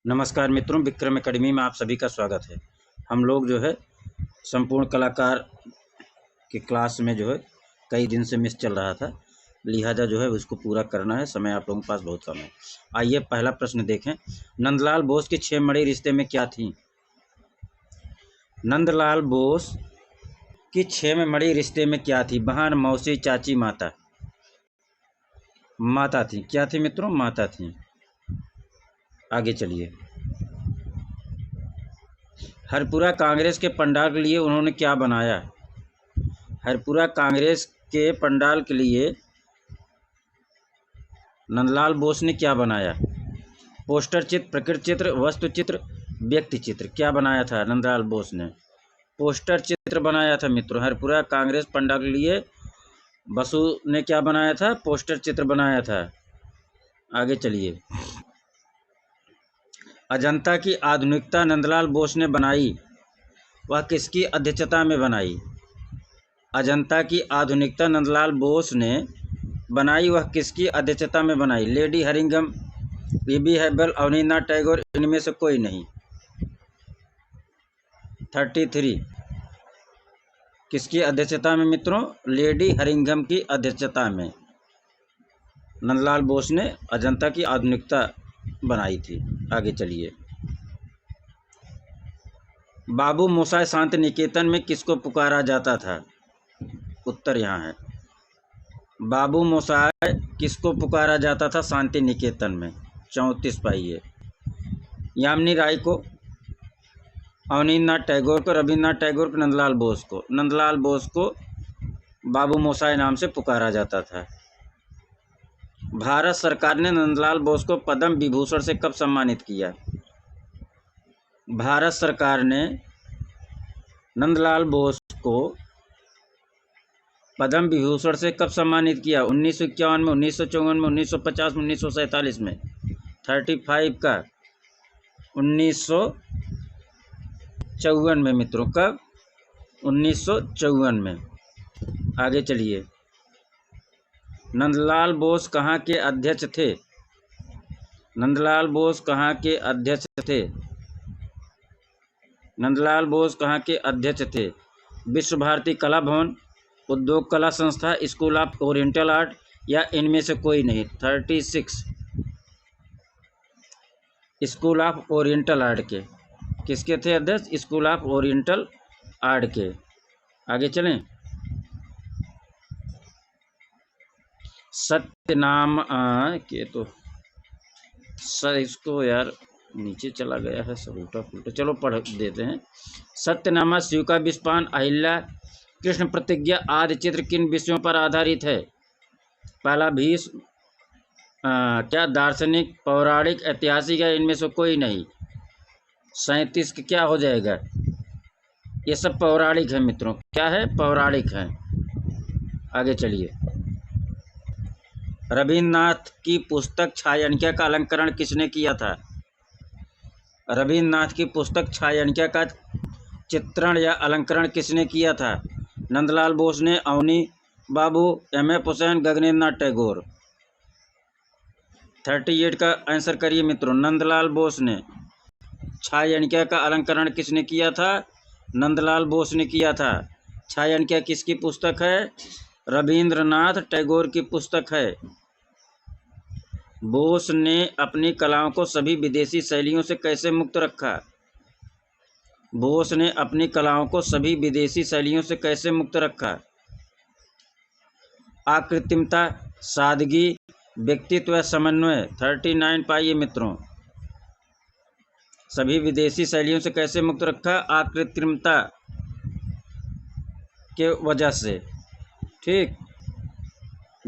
नमस्कार मित्रों, विक्रम एकेडमी में आप सभी का स्वागत है। हम लोग जो है संपूर्ण कलाकार की क्लास में जो है कई दिन से मिस चल रहा था, लिहाजा जो है उसको पूरा करना है। समय आप लोगों के पास बहुत कम है। आइए पहला प्रश्न देखें। नंदलाल बोस के 6 मणि रिश्ते में क्या थी? नंदलाल बोस की 6 मणि रिश्ते में क्या थी? बहन, मौसी, चाची, माता। माता थी। क्या थी मित्रों? माता थी। आगे चलिए। हरपुरा कांग्रेस के पंडाल के लिए उन्होंने क्या बनाया? हरपुरा कांग्रेस के पंडाल के लिए नंदलाल बोस ने क्या बनाया? पोस्टर चित्र, प्रकृति चित्र, वस्तु चित्र, व्यक्ति चित्र। क्या बनाया था नंदलाल बोस ने? पोस्टर चित्र बनाया था मित्रों। हरपुरा कांग्रेस पंडाल के लिए बसु ने क्या बनाया था? पोस्टर चित्र बनाया था। आगे चलिए। अजंता की आधुनिकता नंदलाल बोस ने बनाई, वह किसकी अध्यक्षता में बनाई? अजंता की आधुनिकता नंदलाल बोस ने बनाई, वह किसकी अध्यक्षता में बनाई? लेडी हरिंगम, बीबी हैबल, अवनींद्रनाथ टैगोर, इनमें से कोई नहीं। 33 किसकी अध्यक्षता में मित्रों? लेडी हरिंगम की अध्यक्षता में नंदलाल बोस ने अजंता की आधुनिकता बनाई थी। आगे चलिए। बाबू मोसाय शांति निकेतन में किसको पुकारा जाता था? उत्तर यहाँ है। बाबू मोसाय किसको पुकारा जाता था शांति निकेतन में? 34 पाइए। यामिनी राय को, अवनींद्रनाथ टैगोर को, रविन्द्रनाथ टैगोर को, नंदलाल बोस को? नंदलाल बोस को बाबू मोसाय नाम से पुकारा जाता था। भारत सरकार ने नंदलाल बोस को पद्म विभूषण से कब सम्मानित किया? भारत सरकार ने नंदलाल बोस को पद्म विभूषण से कब सम्मानित किया? 1951 में, 1954 में, 1950 में, 1947 में? 35 का 1954 में मित्रों। कब? 1954 में। आगे चलिए। नंदलाल बोस कहाँ के अध्यक्ष थे? नंदलाल बोस कहाँ के अध्यक्ष थे? नंदलाल बोस कहाँ के अध्यक्ष थे? विश्व भारती कला भवन, उद्योग कला संस्था, स्कूल ऑफ ओरिएंटल आर्ट, या इनमें से कोई नहीं? 36 स्कूल ऑफ ओरिएंटल आर्ट के। किसके थे अध्यक्ष? स्कूल ऑफ ओरिएंटल आर्ट के। आगे चलें। सत्यनाम के तो सर इसको यार नीचे चला गया है, सब उल्टा पुल्टा। चलो पढ़ देते हैं। सत्यनामा, शिव का विषपान, अहिल्या, कृष्ण प्रतिज्ञा आदि चित्र किन विषयों पर आधारित है? पहला भीष्म, क्या दार्शनिक, पौराणिक, ऐतिहासिक, है इनमें से कोई नहीं? 37 का क्या हो जाएगा? ये सब पौराणिक है मित्रों। क्या है? पौराणिक है। आगे चलिए। रविन्द्रनाथ की पुस्तक छायांकित का अलंकरण किसने किया था? रविन्द्रनाथ की पुस्तक छायांकित का चित्रण या अलंकरण किसने किया था? नंदलाल बोस ने, अवनी बाबू, M.F. हुसैन, गगनेन्द्र नाथ टैगोर? 38 का आंसर करिए मित्रों। नंदलाल बोस ने। छायांकित का अलंकरण किसने किया था? नंदलाल बोस ने किया था। छायांकित किसकी पुस्तक है? रविन्द्रनाथ टैगोर की पुस्तक है। बोस ने अपनी कलाओं को सभी विदेशी शैलियों से कैसे मुक्त रखा? बोस ने अपनी कलाओं को सभी विदेशी शैलियों से कैसे मुक्त रखा? आकृत्रिमता, सादगी, व्यक्तित्व या समन्वय? 39 पाइए मित्रों। सभी विदेशी शैलियों से कैसे मुक्त रखा? आकृत्रिमता के वजह से। ठीक।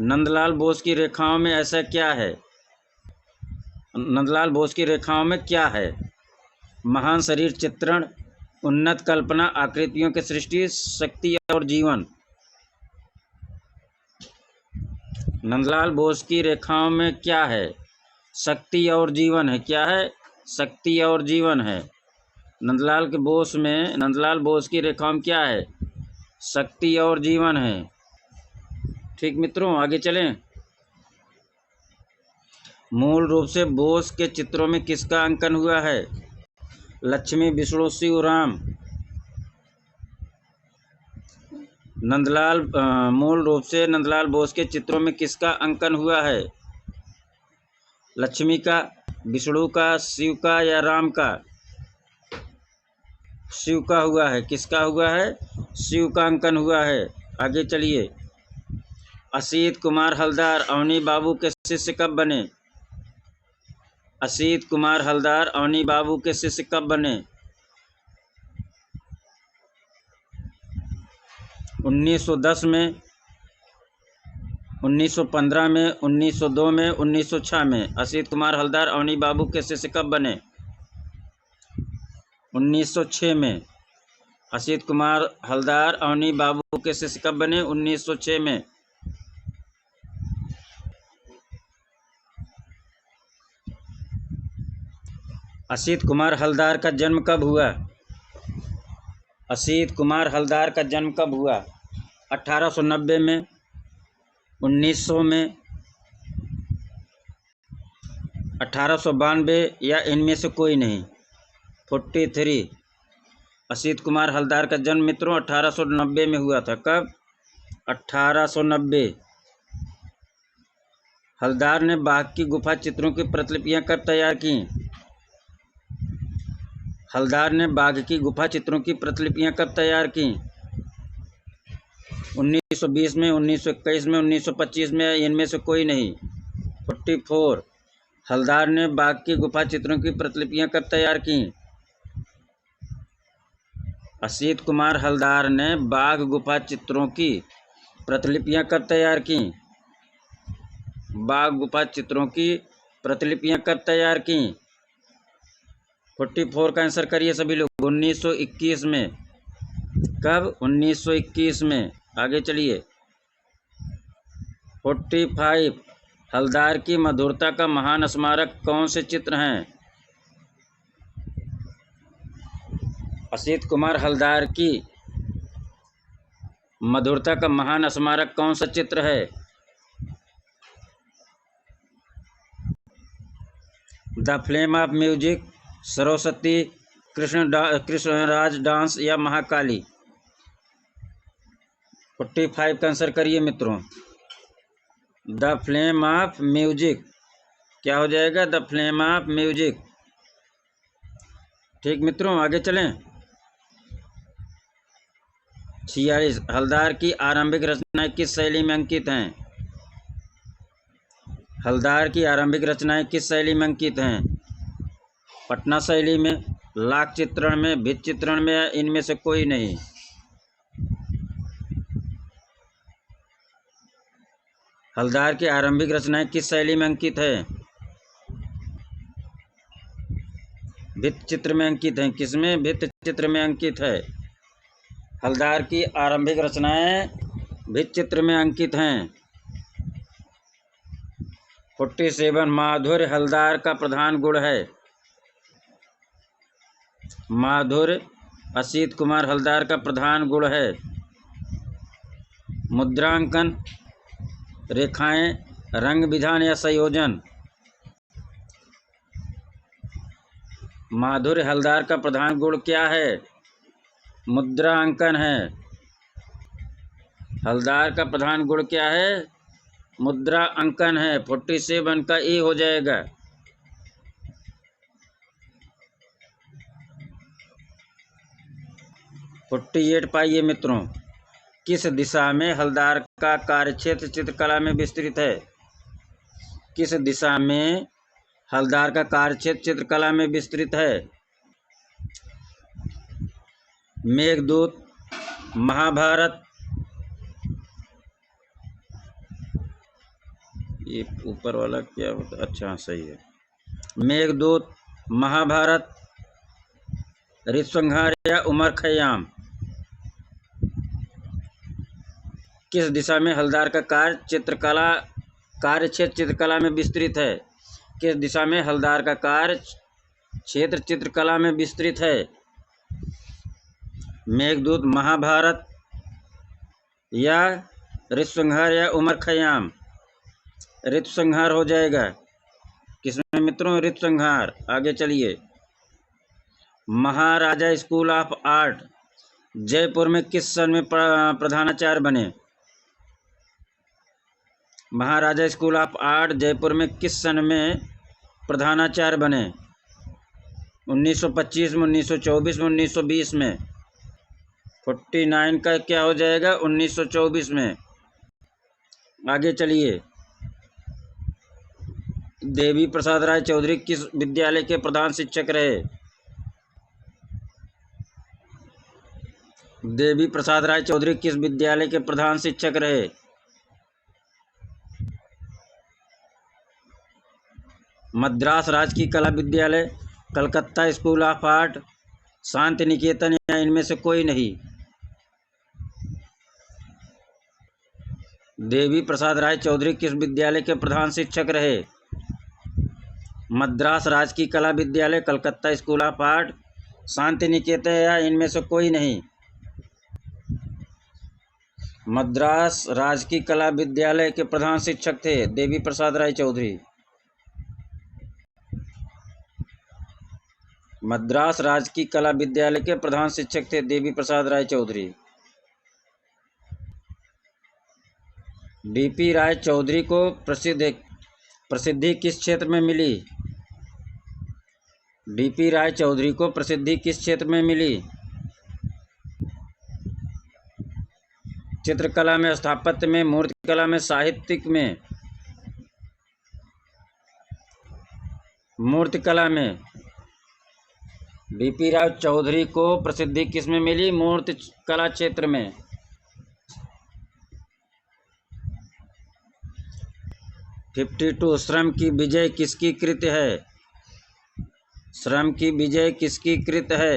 नंदलाल बोस की रेखाओं में ऐसा क्या है? नंदलाल बोस की रेखाओं में क्या है? महान शरीर चित्रण, उन्नत कल्पना, आकृतियों की सृष्टि, शक्ति और जीवन? नंदलाल बोस की रेखाओं में क्या है? शक्ति और जीवन है। क्या है? शक्ति और जीवन है। नंदलाल बोस की रेखाओं में क्या है? शक्ति और जीवन है। ठीक मित्रों, आगे चलें। मूल रूप से बोस के चित्रों में किसका अंकन हुआ है? लक्ष्मी, विष्णु, शिव, राम। मूल रूप से नंदलाल बोस के चित्रों में किसका अंकन हुआ है? लक्ष्मी का, विष्णु का, शिव का या राम का? शिव का हुआ है। किसका हुआ है? शिव का अंकन हुआ है। आगे चलिए। असित कुमार हलदार अवनी बाबू के शिष्य कब बने? असित कुमार हलदार अवनी बाबू के शिष्य कब बने? 1910 में, 1915 में, 1902 में, 1906 में। असित कुमार हलदार अवनी बाबू के शिष्य कब बने? 1906 में। असित कुमार हलदार अवनी बाबू के शिष्य कब बने? 1906 में। असित कुमार हलदार का जन्म कब हुआ? असित कुमार हलदार का जन्म कब हुआ? 1890 में, 1900 में, 1892 या इनमें से कोई नहीं? 43। असित कुमार हलदार का जन्म मित्रों 1890 में हुआ था। कब? 1890। हलदार ने बाघ की गुफा चित्रों की प्रतिलिपियां कब तैयार की? हलदार ने बाघ की गुफा चित्रों की प्रतिलिपियां कब तैयार की? 1920 में, 1921 में, 1925 में, इनमें से कोई नहीं? 44। हलदार ने बाघ की गुफा चित्रों की प्रतिलिपियां कब तैयार की? असित कुमार हलदार ने बाघ गुफा चित्रों की प्रतिलिपियां कब तैयार की? बाघ गुफा चित्रों की प्रतिलिपियां कब तैयार की? 44 का आंसर करिए सभी लोग। 1921 में। कब? 1921 में। आगे चलिए। 45। हलदार की मधुरता का महान स्मारक कौन से चित्र हैं? असित कुमार हलदार की मधुरता का महान स्मारक कौन सा चित्र है? The flame of music, Saraswati, Krishnaraj dance या महाकाली? 45 का आंसर करिए मित्रों। The flame of music. क्या हो जाएगा? The flame of music. ठीक मित्रों, आगे चलें। 46। हलदार की आरंभिक रचनाएं किस शैली में अंकित हैं? हलदार की आरंभिक रचनाएं किस शैली में अंकित हैं? पटना शैली में, लाख चित्रण में, भित्त चित्रण में, या इनमें से कोई नहीं? हलदार की आरंभिक रचनाएं किस शैली में अंकित है? भित्त चित्र में अंकित हैं। किसमें? भित्त चित्र में अंकित है। हलदार की आरंभिक रचनाएं भित्त चित्र में अंकित हैं। 47। माधुर्य हलदार का प्रधान गुण है। माधुर्य असित कुमार हलदार का प्रधान गुण है। मुद्रांकन, रेखाएं, रंग विधान या संयोजन? माधुर्य हलदार का प्रधान गुण क्या है? मुद्रांकन है। हलदार का प्रधान गुण क्या है? मुद्रा अंकन है। 47 का ए हो जाएगा। पाइए मित्रों। किस दिशा में हलदार का कार्यक्षेत्र चित्रकला में विस्तृत है? किस दिशा में हलदार का कार्यक्षेत्र चित्रकला में विस्तृत है? मेघदूत, महाभारत, ये ऊपर वाला क्या होता? अच्छा सही है। मेघदूत, महाभारत, ऋतुसंहार या उमर खयाम? किस दिशा में हलदार का कार्यक्षेत्र चित्रकला में विस्तृत है? किस दिशा में हलदार का कार्यक्षेत्र चित्रकला में विस्तृत है? मेघदूत, महाभारत या ऋतुसंहार या उमर खयाम? ऋतुसंहार हो जाएगा। किसमें मित्रों? ऋतुसंहार। आगे चलिए। महाराजा स्कूल ऑफ आर्ट जयपुर में किस सन में प्रधानाचार्य बने? महाराजा स्कूल ऑफ आर्ट जयपुर में किस सन में प्रधानाचार्य बने? 1925 में, 1924 में, 1920 में? 49 का क्या हो जाएगा? 1924 में। आगे चलिए। देवी प्रसाद राय चौधरी किस विद्यालय के प्रधान शिक्षक रहे? देवी प्रसाद राय चौधरी किस विद्यालय के प्रधान शिक्षक रहे? मद्रास राजकीय कला विद्यालय, Calcutta school of art, Shanti Niketan या इनमें से कोई नहीं? देवी प्रसाद राय चौधरी किस विद्यालय के प्रधान शिक्षक रहे? मद्रास राजकीय कला विद्यालय, Calcutta school of art, Shanti Niketan या इनमें से कोई नहीं? मद्रास राजकीय कला विद्यालय के प्रधान शिक्षक थे देवी प्रसाद राय चौधरी। मद्रास राजकीय कला विद्यालय के प्रधान शिक्षक थे देवी प्रसाद राय चौधरी। डीपी राय चौधरी को प्रसिद्धि किस क्षेत्र में मिली? डीपी राय चौधरी को प्रसिद्धि किस क्षेत्र में मिली? चित्रकला में, स्थापत्य में, मूर्तिकला में, साहित्यिक में? मूर्तिकला में। डीपी राय चौधरी को प्रसिद्धि किस में मिली? मूर्ति कला क्षेत्र में। 52 श्रम की विजय किसकी कृत है? श्रम की विजय किसकी कृत है?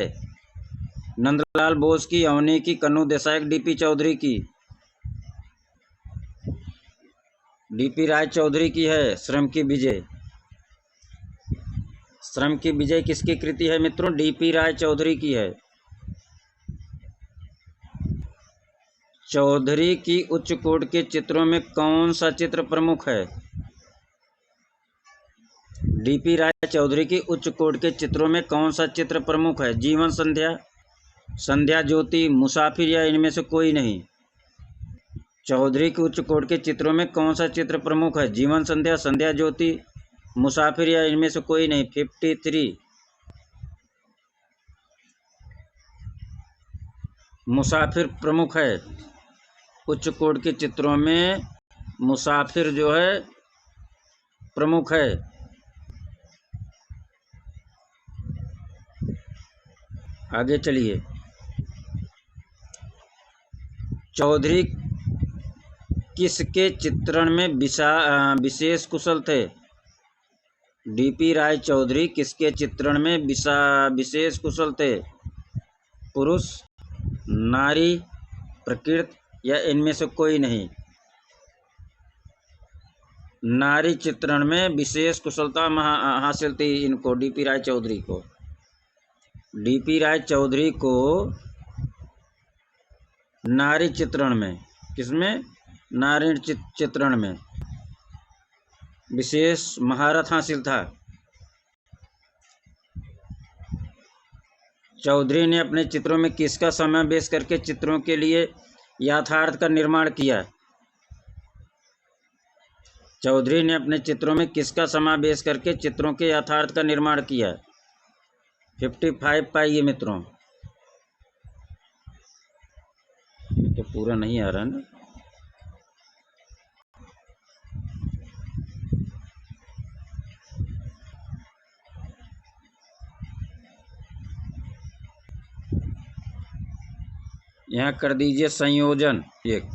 नंदलाल बोस की, अवनी की, कन्नू देसाई, डीपी चौधरी की? डीपी राय चौधरी की है श्रम की विजय। श्रम की विजय किसकी कृति है मित्रों? डीपी राय चौधरी की है। चौधरी की उच्च कोटि के चित्रों में कौन सा चित्र प्रमुख है? डीपी राय चौधरी की उच्च कोटि के चित्रों में कौन सा चित्र प्रमुख है? जीवन संध्या, संध्या ज्योति, मुसाफिर या इनमें से कोई नहीं? चौधरी की उच्च कोटि के चित्रों में कौन सा चित्र प्रमुख है? जीवन संध्या, संध्या ज्योति, मुसाफिर या इनमें से कोई नहीं? 53 मुसाफिर प्रमुख है। उच्च कोटि के चित्रों में मुसाफिर जो है प्रमुख है। आगे चलिए। चौधरी किसके चित्रण में विशेष कुशल थे? डीपी राय चौधरी किसके चित्रण में विशेष कुशल थे? पुरुष, नारी, प्रकृति या इनमें से कोई नहीं? नारी चित्रण में विशेष कुशलता हासिल थी इनको, डीपी राय चौधरी को। डीपी राय चौधरी को नारी चित्रण में, किसमें? नारी चित्रण में विशेष महारत हासिल था। चौधरी ने अपने चित्रों में किसका समावेश करके चित्रों के लिए यथार्थ का निर्माण किया? चौधरी ने अपने चित्रों में किसका समावेश करके चित्रों के यथार्थ का निर्माण किया? 55 पाइए मित्रों। तो पूरा नहीं आ रहा ना। यहाँ कर दीजिए संयोजन। एक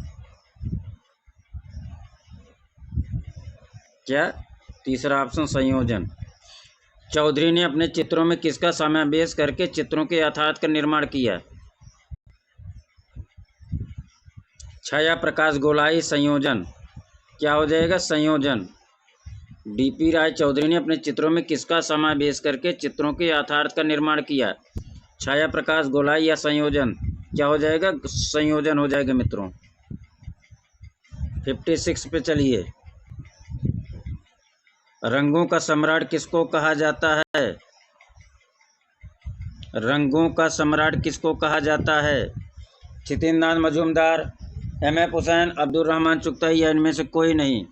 क्या? तीसरा ऑप्शन संयोजन। चौधरी ने अपने चित्रों में किसका समावेश करके चित्रों के यथार्थ का निर्माण किया? छाया, प्रकाश, गोलाई, संयोजन। क्या हो जाएगा? संयोजन। डीपी राय चौधरी ने अपने चित्रों में किसका समावेश करके चित्रों के यथार्थ का निर्माण किया? छाया, प्रकाश, गोलाई या संयोजन? क्या हो जाएगा? संयोजन हो जाएगा मित्रों। 56 पे चलिए। रंगों का सम्राट किसको कहा जाता है? रंगों का सम्राट किसको कहा जाता है? छितिंदान मजूमदार, एम.एफ. हुसैन, अब्दुल रहमान चुगताई या इनमें से कोई नहीं?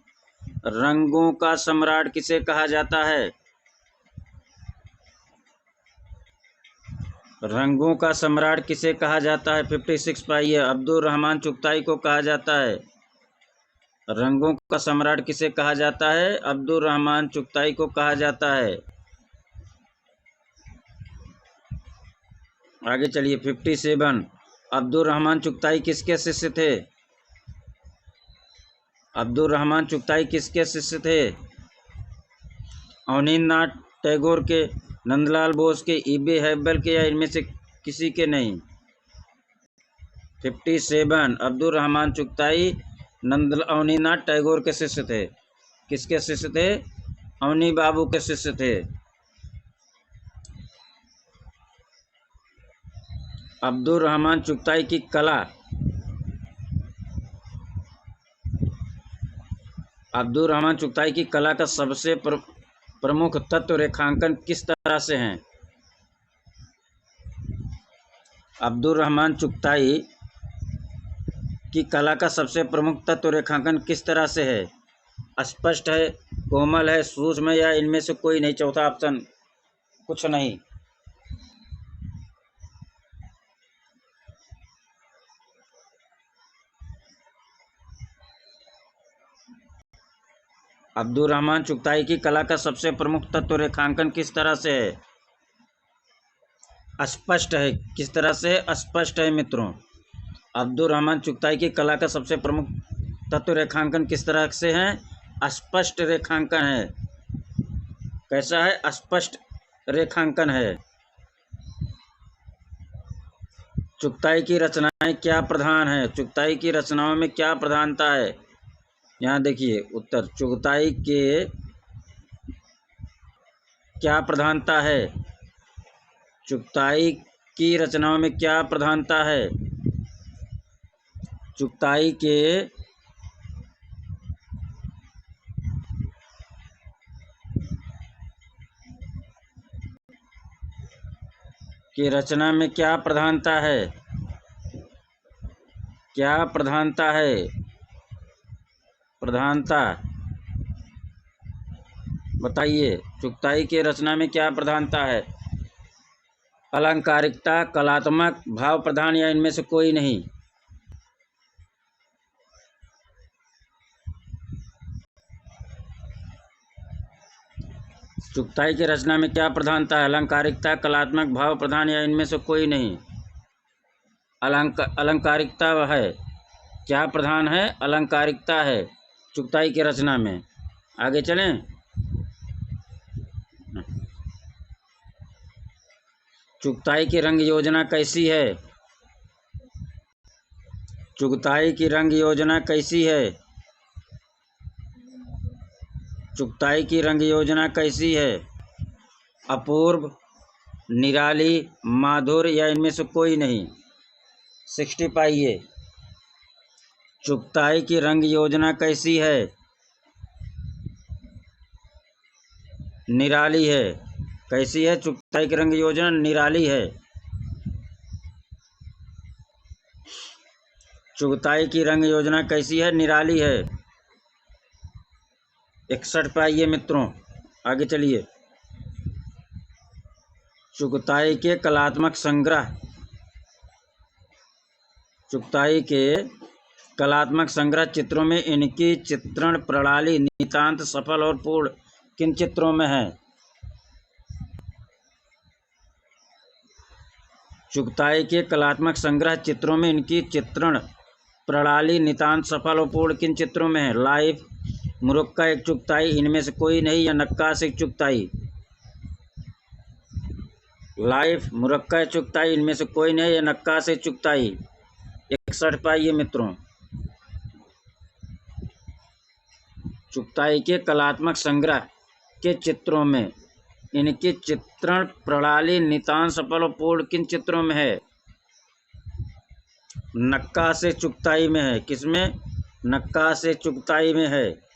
रंगों का सम्राट किसे कहा जाता है? रंगों का सम्राट किसे कहा जाता है? 56 पाइए। अब्दुल रहमान चुगताई को कहा जाता है। रंगों का सम्राट किसे कहा जाता है? अब्दुल रहमान चुगताई को कहा जाता है। आगे चलिए। 57, अब्दुल रहमान चुगताई किसके शिष्य थे? अब्दुल रहमान चुगताई किसके शिष्य थे? अवनींद्रनाथ टैगोर के, नंदलाल बोस के, ई.बी. हैबल के या इनमें से किसी के नहीं? 57, अब्दुल रहमान चुगताई अवनींद्रनाथ टैगोर के शिष्य थे। किसके शिष्य थे? अवनी बाबू के शिष्य थे। अब्दुल रहमान चुगताई की कला, अब्दुल रहमान चुगताई की कला का सबसे प्रमुख तत्व रेखांकन किस तरह से हैं? अब्दुल रहमान चुगताई की कला का सबसे प्रमुख तत्व रेखांकन किस तरह से है? स्पष्ट है, कोमल है, सूक्ष्म या इनमें से कोई नहीं? चौथा ऑप्शन कुछ नहीं। अब्दुल रहमान चुगताई की कला का सबसे प्रमुख तत्व रेखांकन किस तरह से है? स्पष्ट है। किस तरह से? स्पष्ट है मित्रों। अब्दुल रहमान चुगताई की कला का सबसे प्रमुख तत्व रेखांकन किस तरह से है? स्पष्ट रेखांकन है। कैसा है? स्पष्ट रेखांकन है। चुगताई की रचनाएं क्या प्रधान है? चुगताई की रचनाओं में क्या प्रधानता है? यहाँ देखिए उत्तर। चुगताई के क्या प्रधानता है? चुगताई की रचनाओं में क्या प्रधानता है? चुगताई की रचना में क्या प्रधानता है? क्या प्रधानता है? प्रधानता बताइए। चुगताई की रचना में क्या प्रधानता है? अलंकारिकता, कलात्मक, भाव प्रधान या इनमें से कोई नहीं? चुगताई की रचना में क्या प्रधानता है? अलंकारिकता, कलात्मक, भाव प्रधान या इनमें से कोई नहीं? अलंकारिकता है। क्या प्रधान है? अलंकारिकता है चुगताई की रचना में। आगे चलें। चुगताई की रंग योजना कैसी है? चुगताई की रंग योजना कैसी है? चुगताई की रंग योजना कैसी है? अपूर्व, निराली, माधुर या इनमें से कोई नहीं? 60 पाइए। चुगताई की रंग योजना कैसी है? निराली है। कैसी है? चुगताई की रंग योजना निराली है। चुगताई की रंग योजना कैसी है? निराली है। 61 पाइए मित्रों। आगे चलिए। चुगताई के कलात्मक संग्रह, चुगताई के कलात्मक संग्रह चित्रों में इनकी चित्रण प्रणाली नितांत सफल और पूर्ण किन चित्रों में है? चुगताई के कलात्मक संग्रह चित्रों में इनकी चित्रण प्रणाली नितांत सफल और पूर्ण किन चित्रों में है? लाइफ, मुरक्का एक चुगताई, इनमें से कोई नहीं या नक्काश एक चुगताई? लाइफ, मुरक्का एक चुगताई, इनमें से कोई नहीं या नक्काश एक चुगताई? 61 पाइए मित्रों। चुगताई के कलात्मक संग्रह के चित्रों में इनकी चित्रण प्रणाली नितांत सफल और पूर्ण किन चित्रों में है? नक्काश चुगताई में है। किसमें? नक्काश चुगताई में है।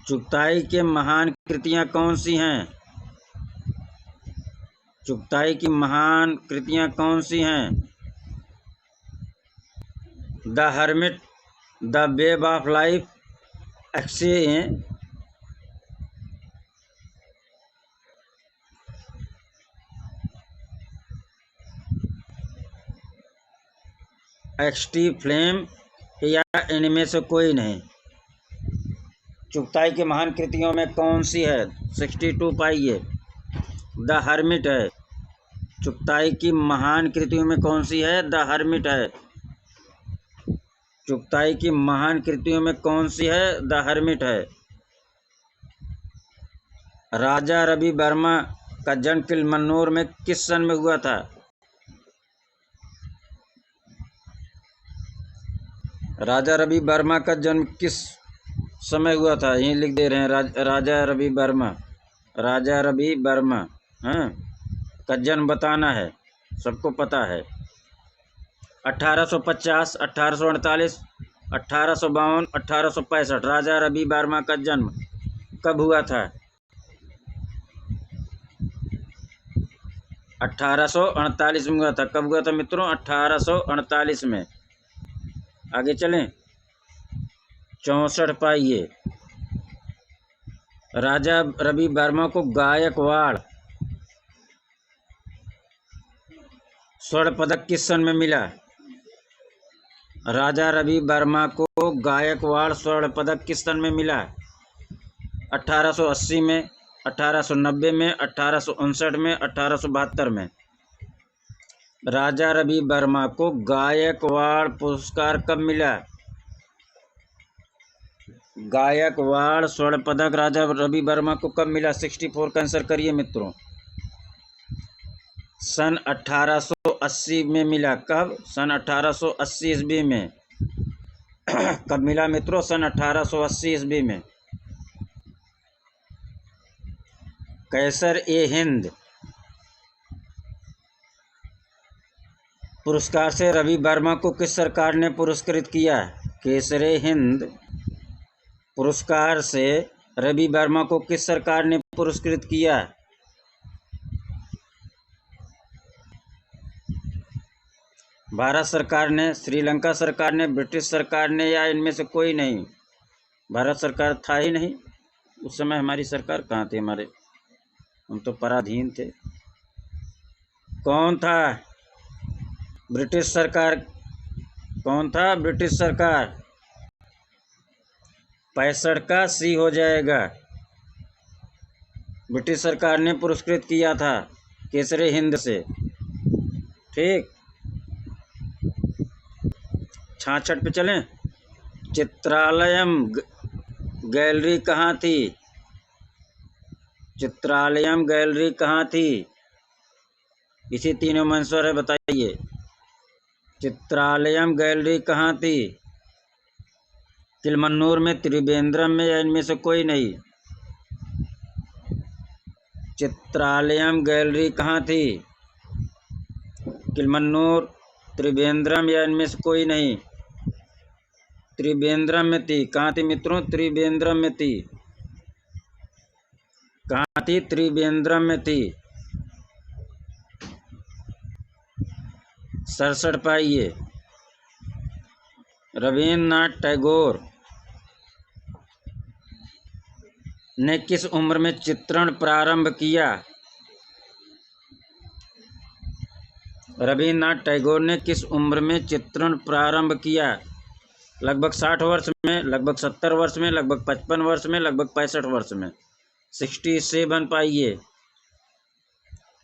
चुगताई के महान कृतियां कौन सी हैं? चुगताई की महान कृतियां कौन सी हैं? The hermit, the web of life, एक्सटी फ्लेम, या इनमें से कोई नहीं। चुगताई की महान कृतियों में कौन सी है? 62 पाइए। द हर्मिट है। चुगताई की महान कृतियों में कौन सी है? द हर्मिट है। चुगताई की महान कृतियों में कौन सी है? द हर्मिट है। राजा रवि वर्मा का जन्म किलमन्नूर में किस सन में हुआ था? राजा रवि वर्मा का जन्म किस समय हुआ था? यही लिख दे रहे हैं, राजा रवि वर्मा। राजा रवि वर्मा, हाँ, का जन्म बताना है, सबको पता है। 1850, 1848, 1852, 1865। राजा रवि वर्मा का जन्म कब हुआ था? 1848 में हुआ था। कब हुआ था मित्रों? 1848 में। आगे चलें। 64 पाइए। राजा रवि वर्मा को गायकवाड़ स्वर्ण पदक किस सन में मिला? राजा रवि वर्मा को गायकवाड़ स्वर्ण पदक किस सन में मिला? 1880 में, 1890 में, 1859 में, 1872 में। राजा रवि वर्मा को गायकवाड़ पुरस्कार कब मिला? गायकवाड़ स्वर्ण पदक राजा रवि वर्मा को कब मिला? 64 का आंसर करिए मित्रों। सन 1880 में मिला। कब? सन 1880 ईस्वी में। कब मिला मित्रों? सन 1880 ईस्वी में। कैसर-ए-हिंद पुरस्कार से रवि वर्मा को किस सरकार ने पुरस्कृत किया? कैसर-ए-हिंद पुरस्कार से रवि वर्मा को किस सरकार ने पुरस्कृत किया? भारत सरकार ने, श्रीलंका सरकार ने, ब्रिटिश सरकार ने, या इनमें से कोई नहीं? भारत सरकार था ही नहीं उस समय। हमारी सरकार कहाँ थी? हम तो पराधीन थे। कौन था? ब्रिटिश सरकार। कौन था? ब्रिटिश सरकार। 65 का सी हो जाएगा। ब्रिटिश सरकार ने पुरस्कृत किया था कैसर-ए-हिंद से। ठीक। 66 पे चलें। चित्रालयम गैलरी कहाँ थी? चित्रालयम गैलरी कहाँ थी? इसी तीनों में आंसर है, बताइए। चित्रालयम गैलरी कहाँ थी? किलमन्नूर में, त्रिवेंद्रम में, या इनमें से कोई नहीं? चित्रालयम गैलरी कहाँ थी? किलमन्नूर, त्रिवेंद्रम, या इनमें से कोई नहीं? त्रिवेंद्रम में थी। कहाँ थी मित्रों? त्रिवेंद्रम में थी। कहाँ थी? त्रिवेंद्रम में थी। 67 पाइए। रवीन्द्रनाथ टैगोर ने किस उम्र में चित्रण प्रारंभ किया? रवीन्द्रनाथ टैगोर ने किस उम्र में चित्रण प्रारंभ किया? लगभग 60 वर्ष में, लगभग 70 वर्ष में, लगभग 55 वर्ष में, लगभग 65 वर्ष में। 67 पाइए।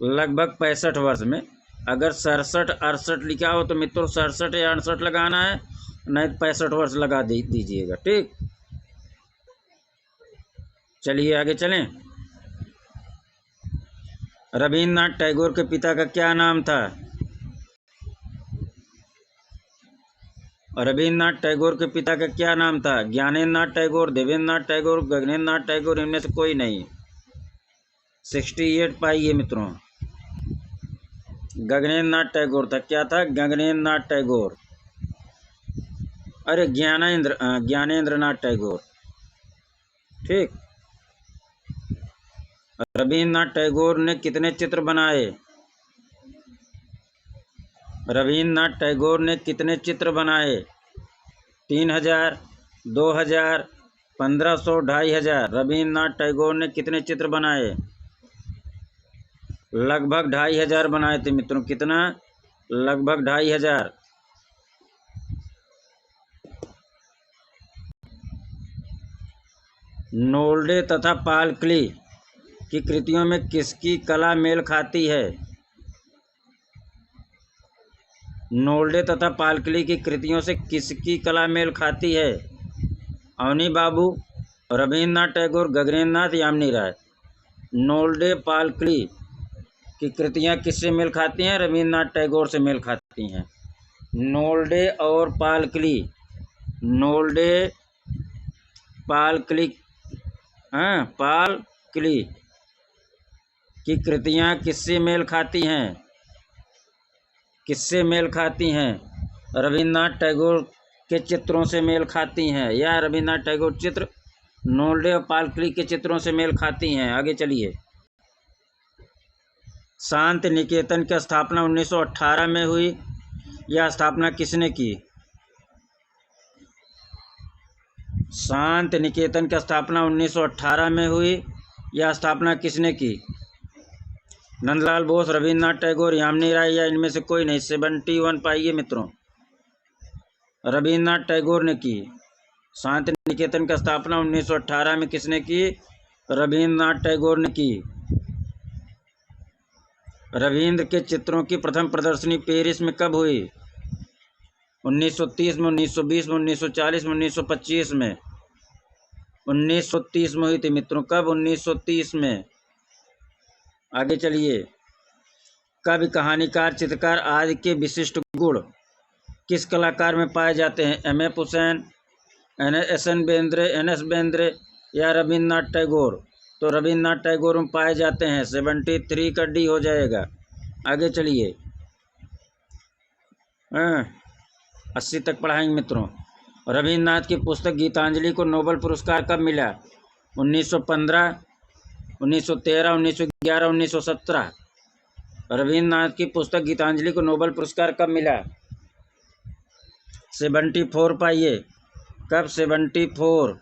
लगभग 65 वर्ष में। अगर 67, 68 लिखा हो तो मित्रों 67 या 68 लगाना है, नहीं तो 65 वर्ष लगा दीजिएगा। ठीक। चलिए आगे चलें। रवीन्द्रनाथ टैगोर के पिता का क्या नाम था? रवीन्द्रनाथ टैगोर के पिता का क्या नाम था? ज्ञानेन्द्र नाथ टैगोर, देवेंद्र नाथ टैगोर, गगनेन्द्र नाथ टैगोर, इनमें से कोई नहीं। 68 पाइए मित्रों। गगनेन्द्र नाथ टैगोर था। क्या था? गगनेन्द्र नाथ टैगोर। अरे ज्ञानेन्द्र नाथ टैगोर। ठीक। रविन्द्रनाथ टैगोर ने कितने चित्र बनाए? रविन्द्रनाथ टैगोर ने कितने चित्र बनाए? 3000, 2000, 1500, 2500। रविन्द्रनाथ टैगोर ने कितने चित्र बनाए? लगभग 2500 बनाए थे मित्रों। कितना? लगभग 2500। नोल्डे तथा पालक्ली की कृतियों में किसकी कला मेल खाती है? नोल्डे तथा पालक्ली की कृतियों से किसकी कला मेल खाती है? अवनी बाबू, रविन्द्रनाथ टैगोर, गगनेन्द्र नाथ, यामिनी राय। नोल्डे पालक्ली की कृतियाँ किससे मेल खाती हैं? रविन्द्रनाथ टैगोर से मेल खाती हैं। नोल्डे और पालक्ली, नोल्डे पालक्ली, हाँ, पालक्ली की कृतियाँ किससे मेल खाती हैं? किससे मेल खाती हैं? रविन्द्रनाथ टैगोर के चित्रों से मेल खाती हैं, या रविन्द्रनाथ टैगोर चित्र नोल्डे और पालक्ली के चित्रों से मेल खाती हैं। आगे चलिए। शांति निकेतन की स्थापना 1918 में हुई। यह स्थापना किसने की? शांति निकेतन की स्थापना 1918 में हुई। यह स्थापना किसने की? नंदलाल बोस, रविन्द्रनाथ टैगोर, यामिनी राय, या इनमें से कोई नहीं। 71 पाइए मित्रों। रविन्द्रनाथ टैगोर ने की। शांति निकेतन की स्थापना 1918 में किसने की? रविन्द्रनाथ टैगोर ने की। रविन्द्र के चित्रों की प्रथम प्रदर्शनी पेरिस में कब हुई? 1930 में, 1920 में, 1940 में, 1925 में। 1930 में हुई थी मित्रों। कब? 1930 में। आगे चलिए। कवि, कहानीकार, चित्रकार आदि के विशिष्ट गुण किस कलाकार में पाए जाते हैं? M.F. Hussain, N S Bendre, या रविन्द्रनाथ टैगोर? तो रविन्द्रनाथ टैगोर में पाए जाते हैं। 73 का डी हो जाएगा। आगे चलिए। 80 तक पढ़ाएंगे मित्रों। रविन्द्रनाथ की पुस्तक गीतांजलि को नोबेल पुरस्कार कब मिला? 1915, 1913, 1911, 1917। रविन्द्रनाथ की पुस्तक गीतांजलि को नोबेल पुरस्कार कब मिला? 74 पाइए। कब? 74।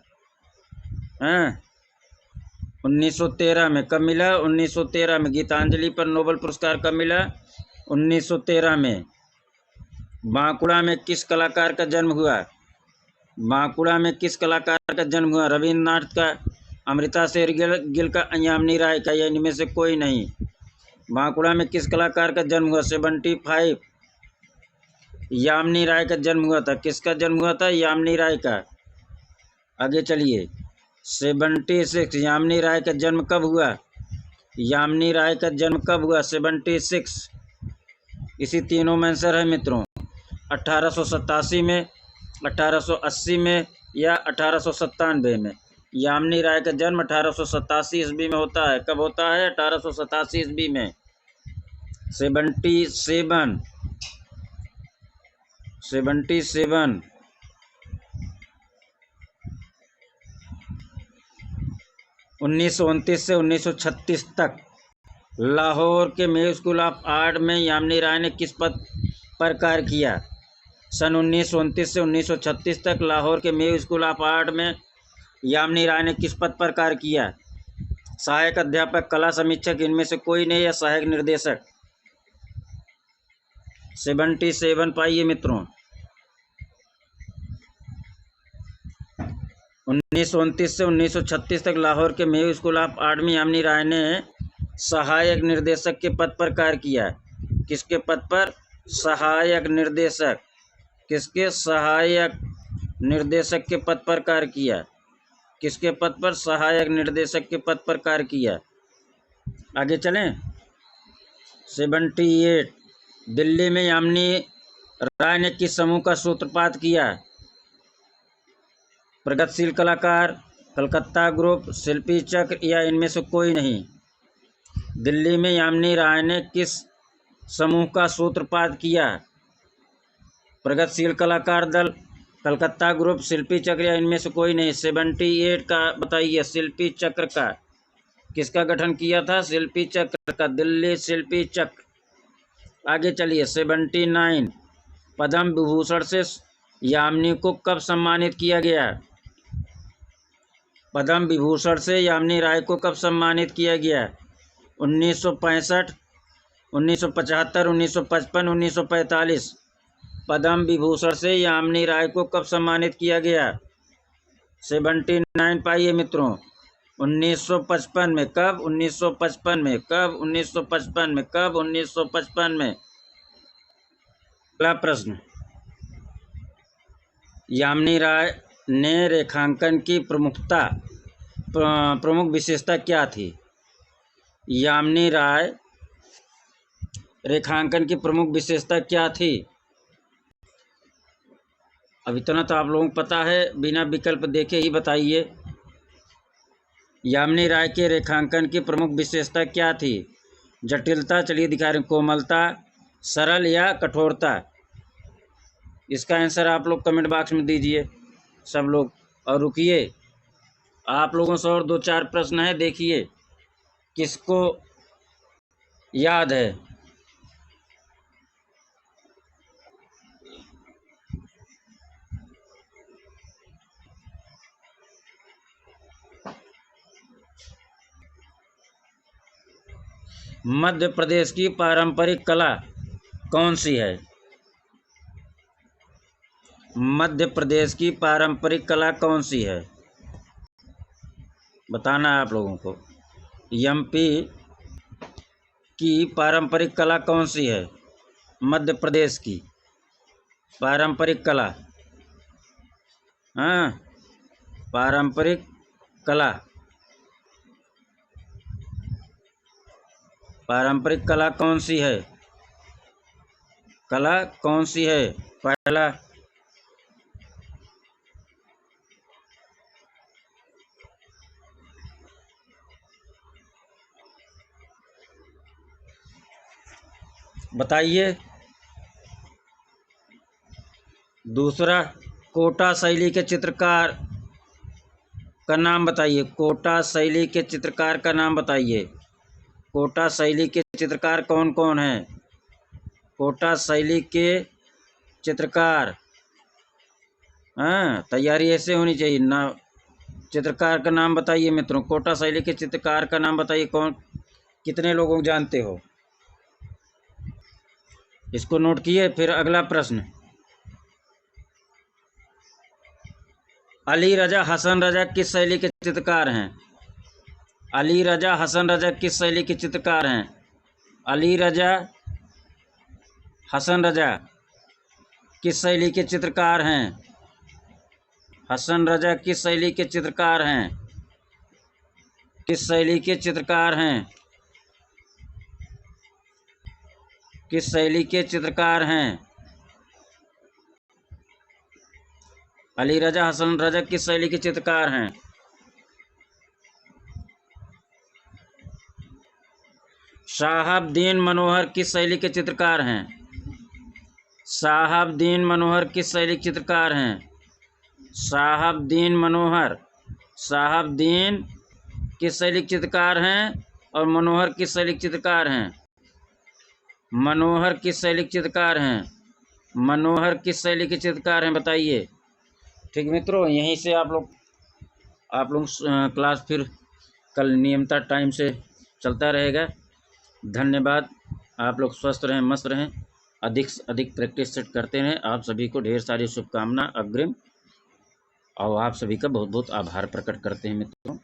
1913 में। कब मिला? 1913 में। गीतांजलि पर नोबेल पुरस्कार कब मिला? 1913 में। बांकुड़ा में किस कलाकार का जन्म हुआ? बांकुड़ा में किस कलाकार का जन्म हुआ? रविन्द्रनाथ का, अमृता शेर गिल का, यामिनी राय का, या इनमें से कोई नहीं। बांकुड़ा में किस कलाकार का जन्म हुआ? 75। यामिनी राय का जन्म हुआ था। किसका जन्म हुआ था? यामिनी राय का। आगे चलिए। 76। यामिनी राय का जन्म कब हुआ? यामिनी राय का जन्म कब हुआ? 76। इसी तीनों में आंसर है मित्रों। 1887 में, 1880 में, या 1897 में। यामिनी राय का जन्म 1887 ईस्वी में होता है। कब होता है? 1887 ईस्वी में। 77। 1929 से 1936 तक लाहौर के मेयो स्कूल ऑफ आर्ट में यामिनी राय ने किस पद पर कार्य किया? सन 1929 से 1936 तक लाहौर के मेयो स्कूल ऑफ आर्ट में यामिनी राय ने किस पद पर कार्य किया? सहायक अध्यापक, कला समीक्षक, इनमें से कोई नहीं, या सहायक निर्देशक? 77 पाइए मित्रों। 1929 से 1936 तक लाहौर के मेयो स्कूल ऑफ आर्ट में यामिनी राय ने सहायक निर्देशक के पद पर कार्य किया। किसके पद पर? सहायक निर्देशक। किसके? सहायक निर्देशक के पद पर कार्य किया। किसके पद पर? सहायक निर्देशक के पद पर कार्य किया। आगे चलें। 78। दिल्ली में यामिनी राय ने किस समूह का सूत्रपात किया? प्रगतिशील कलाकार, कलकत्ता ग्रुप, शिल्पी चक्र, या इनमें से कोई नहीं। दिल्ली में यामिनी राय ने किस समूह का सूत्रपात किया? प्रगतिशील कलाकार दल, कलकत्ता ग्रुप, शिल्पी चक्र या इनमें से कोई नहीं। 78 का बताइए, शिल्पी चक्र का किसका गठन किया था? शिल्पी चक्र का, दिल्ली शिल्पी चक्र। आगे चलिए 79, पद्म विभूषण से यामिनी को कब सम्मानित किया गया? पद्म विभूषण से यामिनी राय को कब सम्मानित किया गया? 1965, 1975, 1955, 1945। पद्म विभूषण से यामिनी राय को कब सम्मानित किया गया? 79 पाइए मित्रों। 1955 में। कब? 1955 में। कब? 1955 में। कब? 1955 में। अगला प्रश्न, यामिनी राय ने रेखांकन की प्रमुख विशेषता क्या थी? यामिनी राय रेखांकन की प्रमुख विशेषता क्या थी? अब इतना तो आप लोगों को पता है, बिना विकल्प देखे ही बताइए। यामिनी राय के रेखांकन की प्रमुख विशेषता क्या थी? जटिलता, चलिए दिखा रहे हैं, कोमलता, सरल या कठोरता? इसका आंसर आप लोग कमेंट बॉक्स में दीजिए सब लोग। और रुकिए, आप लोगों से और 2-4 प्रश्न है, देखिए किसको याद है। मध्य प्रदेश की पारंपरिक कला कौन सी है? मध्य प्रदेश की पारंपरिक कला कौन सी है? बताना है आप लोगों को। एमपी की पारंपरिक कला कौन सी है? मध्य प्रदेश की पारंपरिक कला। हाँ, पारंपरिक कला। पारंपरिक कला कौन सी है? कला कौन सी है? पहला, बताइए। दूसरा, कोटा शैली के चित्रकार का नाम बताइए। कोटा शैली के चित्रकार का नाम बताइए। कोटा शैली के चित्रकार कौन कौन हैं? कोटा शैली के चित्रकार। हाँ, तैयारी ऐसे होनी चाहिए ना। चित्रकार का नाम बताइए मित्रों। कोटा शैली के चित्रकार का नाम बताइए। कौन, कितने लोगों को जानते हो? इसको नोट किए। फिर अगला प्रश्न, अली रजा हसन रजा किस शैली के चित्रकार हैं? अली रजा हसन रजा किस शैली के चित्रकार हैं? अली रजा हसन रजा किस शैली के चित्रकार हैं? हसन रजा किस शैली के चित्रकार हैं? किस शैली के चित्रकार हैं? किस शैली के चित्रकार हैं? अली रजा हसन रजा किस शैली के चित्रकार हैं? शहाबुद्दीन मनोहर किस शैली के चित्रकार हैं? शहाबुद्दीन मनोहर किस शैली के चित्रकार हैं? शहाबुद्दीन मनोहर, शहाबुद्दीन किस शैली के चित्रकार हैं? और मनोहर किस शैली के चित्रकार हैं? मनोहर किस शैली के चित्रकार हैं? मनोहर किस शैली के चित्रकार हैं? बताइए। ठीक मित्रों, यहीं से आप लोग क्लास फिर कल नियमित टाइम से चलता रहेगा। धन्यवाद। आप लोग स्वस्थ रहें, मस्त रहें, अधिक से अधिक प्रैक्टिस सेट करते रहें। आप सभी को ढेर सारी शुभकामना अग्रिम, और आप सभी का बहुत बहुत आभार प्रकट करते हैं मित्रों।